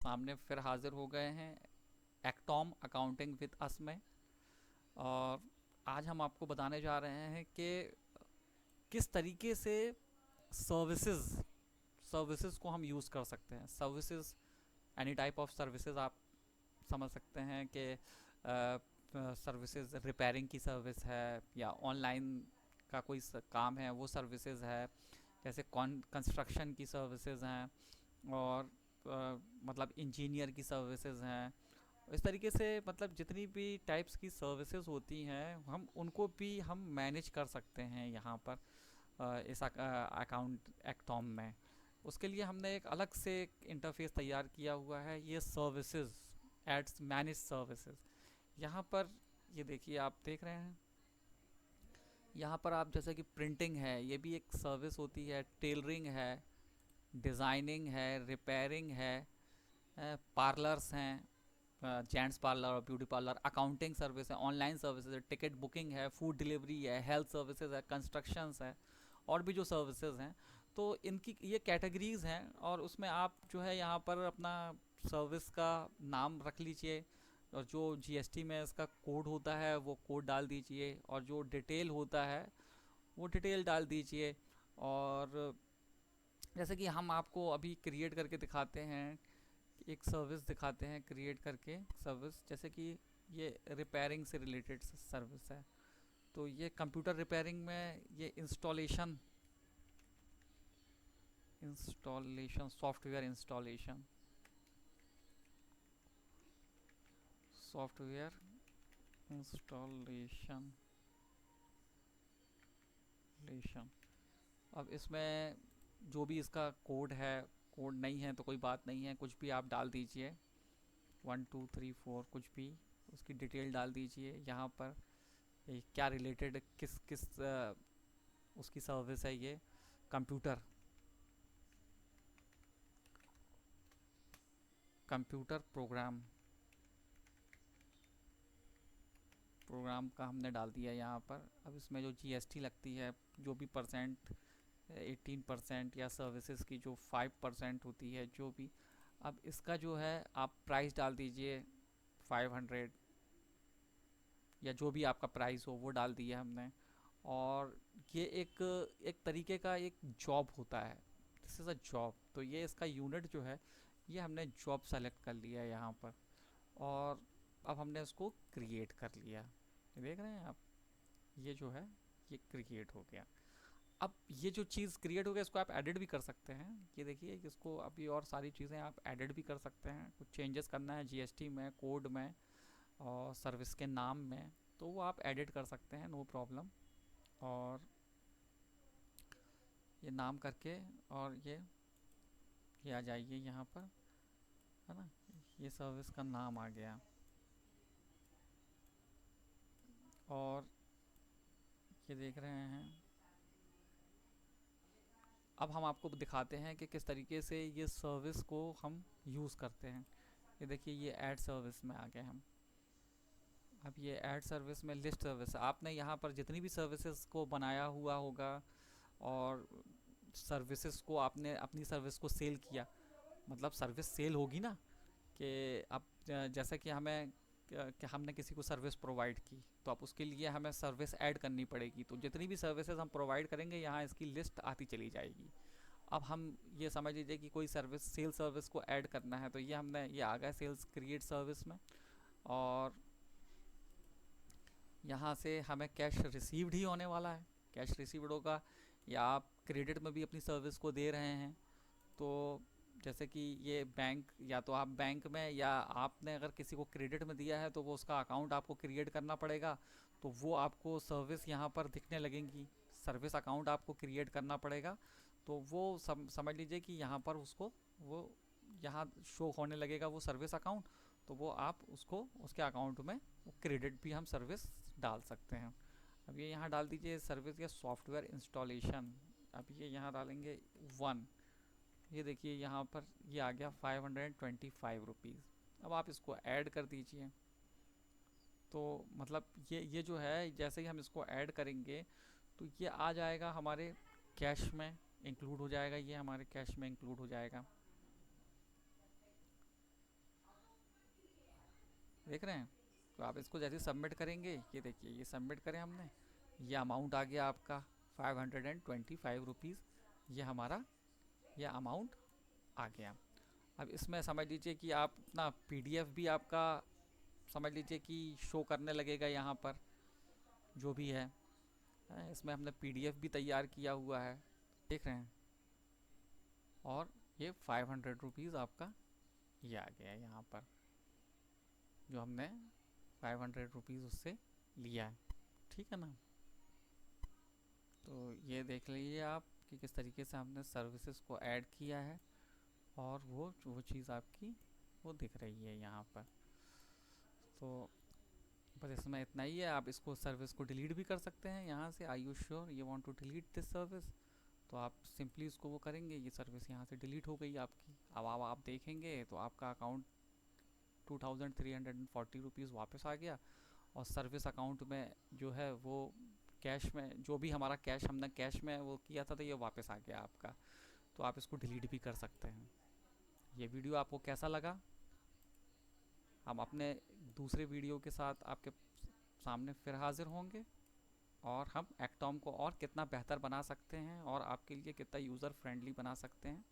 सामने फिर हाजिर हो गए हैं एक्टॉम अकाउंटिंग विद अस में। और आज हम आपको बताने जा रहे हैं कि किस तरीके से सर्विसेज सर्विसेज को हम यूज़ कर सकते हैं। Services, any type of services आप समझ सकते हैं कि सर्विसेज रिपेयरिंग की सर्विस है या ऑनलाइन का कोई काम है वो सर्विसेज है, जैसे कंस्ट्रक्शन की सर्विसेज हैं और मतलब इंजीनियर की सर्विसेज हैं। इस तरीके से मतलब जितनी भी टाइप्स की सर्विसेज होती हैं हम उनको भी हम मैनेज कर सकते हैं यहाँ पर इस अकाउंट एक्टॉम में। उसके लिए हमने एक अलग से इंटरफेस तैयार किया हुआ है, ये सर्विसेज एड्स मैनेज सर्विसेज। यहाँ पर ये देखिए, आप देख रहे हैं यहाँ पर आप जैसे कि प्रिंटिंग है, ये भी एक सर्विस होती है। टेलरिंग है, डिज़ाइनिंग है, रिपेयरिंग है, पार्लर्स हैं, जेंट्स पार्लर और ब्यूटी पार्लर, अकाउंटिंग सर्विस है, ऑनलाइन सर्विसेज है, टिकट बुकिंग है, फूड डिलीवरी है, हेल्थ सर्विसेज है, कंस्ट्रक्शंस है और भी जो सर्विसेज हैं। तो इनकी ये कैटेगरीज हैं और उसमें आप जो है यहाँ पर अपना सर्विस का नाम रख लीजिए और जो जीएसटी में इसका कोड होता है वो कोड डाल दीजिए और जो डिटेल होता है वो डिटेल डाल दीजिए। और जैसे कि हम आपको अभी क्रिएट करके दिखाते हैं, एक सर्विस दिखाते हैं क्रिएट करके सर्विस, जैसे कि ये रिपेयरिंग से रिलेटेड सर्विस है। तो ये कंप्यूटर रिपेयरिंग में ये installation software installation software installation लेशन। अब इसमें जो भी इसका कोड है, कोड नहीं है तो कोई बात नहीं है, कुछ भी आप डाल दीजिए, 1 2 3 4 कुछ भी उसकी डिटेल डाल दीजिए यहाँ पर। ये क्या रिलेटेड किस किस उसकी सर्विस है, ये कंप्यूटर कंप्यूटर प्रोग्राम का हमने डाल दिया यहाँ पर। अब इसमें जो जीएसटी लगती है, जो भी परसेंट 18% या सर्विसेज की जो 5% होती है, जो भी, अब इसका जो है आप प्राइस डाल दीजिए 500 या जो भी आपका प्राइस हो वो डाल दिया हमने। और ये एक तरीके का एक जॉब होता है, दिस इज़ अ जॉब। तो ये इसका यूनिट जो है ये हमने जॉब सेलेक्ट कर लिया है यहाँ पर। और अब हमने इसको क्रिएट कर लिया, ये देख रहे हैं आप, ये जो है ये क्रिएट हो गया। अब ये जो चीज़ क्रिएट हो गया इसको आप एडिट भी कर सकते हैं। ये देखिए इसको अभी और सारी चीज़ें आप एडिट भी कर सकते हैं। कुछ चेंजेस करना है जीएसटी में, कोड में और सर्विस के नाम में, तो वो आप एडिट कर सकते हैं, नो प्रॉब्लम। और ये नाम करके और ये आ जाइए यहाँ पर, है ना, ये सर्विस का नाम आ गया। और ये देख रहे हैं, अब हम आपको दिखाते हैं कि किस तरीके से ये सर्विस को हम यूज़ करते हैं। ये देखिए, ये ऐड सर्विस में आ गए हम। अब ये ऐड सर्विस में लिस्ट सर्विस, आपने यहाँ पर जितनी भी सर्विसेज को बनाया हुआ होगा और सर्विसेज को आपने अपनी सर्विस को सेल किया, मतलब सर्विस सेल होगी ना, कि अब जैसा कि हमें कि हमने किसी को सर्विस प्रोवाइड की तो अब उसके लिए हमें सर्विस ऐड करनी पड़ेगी। तो जितनी भी सर्विसेज हम प्रोवाइड करेंगे यहाँ इसकी लिस्ट आती चली जाएगी। अब हम ये समझ लीजिए कि कोई सर्विस, सेल सर्विस को ऐड करना है, तो ये हमने, ये आ गया सेल्स क्रिएट सर्विस में। और यहाँ से हमें कैश रिसीव्ड ही होने वाला है, कैश रिसीव्ड होगा। या आप क्रेडिट में भी अपनी सर्विस को दे रहे हैं, तो जैसे कि ये बैंक, या तो आप बैंक में, या आपने अगर किसी को क्रेडिट में दिया है तो वो उसका अकाउंट आपको क्रिएट करना पड़ेगा। तो वो आपको सर्विस यहाँ पर दिखने लगेंगी, सर्विस अकाउंट आपको क्रिएट करना पड़ेगा। तो वो समझ लीजिए कि यहाँ पर उसको वो यहाँ शो होने लगेगा वो सर्विस अकाउंट। तो वो आप उसको उसके अकाउंट में वो क्रेडिट भी हम सर्विस डाल सकते हैं। अब ये यहाँ डाल दीजिए सर्विस या सॉफ्टवेयर इंस्टॉलेशन। अब ये यहाँ डालेंगे 1। ये देखिए यहाँ पर ये आ गया 525 रुपीज़। अब आप इसको ऐड कर दीजिए। तो मतलब ये जो है, जैसे ही हम इसको ऐड करेंगे तो ये आ जाएगा हमारे कैश में इंक्लूड हो जाएगा, ये हमारे कैश में इंक्लूड हो जाएगा। देख रहे हैं। तो आप इसको जैसे सबमिट करेंगे, ये देखिए ये सबमिट करें हमने, ये अमाउंट आ गया आपका 525 रुपीज़। ये हमारा ये अमाउंट आ गया। अब इसमें समझ लीजिए कि आप अपना पीडीएफ भी आपका समझ लीजिए कि शो करने लगेगा यहाँ पर, जो भी है। इसमें हमने पीडीएफ भी तैयार किया हुआ है, देख रहे हैं। और ये 500 रुपीज़ आपका ये आ गया है यहाँ पर, जो हमने 500 रुपीज़ उससे लिया है, ठीक है ना। तो ये देख लीजिए आप कि किस तरीके से हमने सर्विसेज को ऐड किया है, और वो चीज़ आपकी वो दिख रही है यहाँ पर। तो बस इसमें इतना ही है। आप इसको सर्विस को डिलीट भी कर सकते हैं यहाँ से। Are you sure you want to delete this service, तो आप सिंपली इसको वो करेंगे, ये सर्विस यहाँ से डिलीट हो गई आपकी। अब आप देखेंगे तो आपका अकाउंट 2340 रुपीज़ वापस आ गया, और सर्विस अकाउंट में जो है वो कैश में, जो भी हमारा कैश हमने कैश में वो किया था, तो ये वापस आ गया आपका। तो आप इसको डिलीट भी कर सकते हैं। ये वीडियो आपको कैसा लगा? हम अपने दूसरे वीडियो के साथ आपके सामने फिर हाजिर होंगे, और हम एक्टॉम को और कितना बेहतर बना सकते हैं और आपके लिए कितना यूज़र फ्रेंडली बना सकते हैं।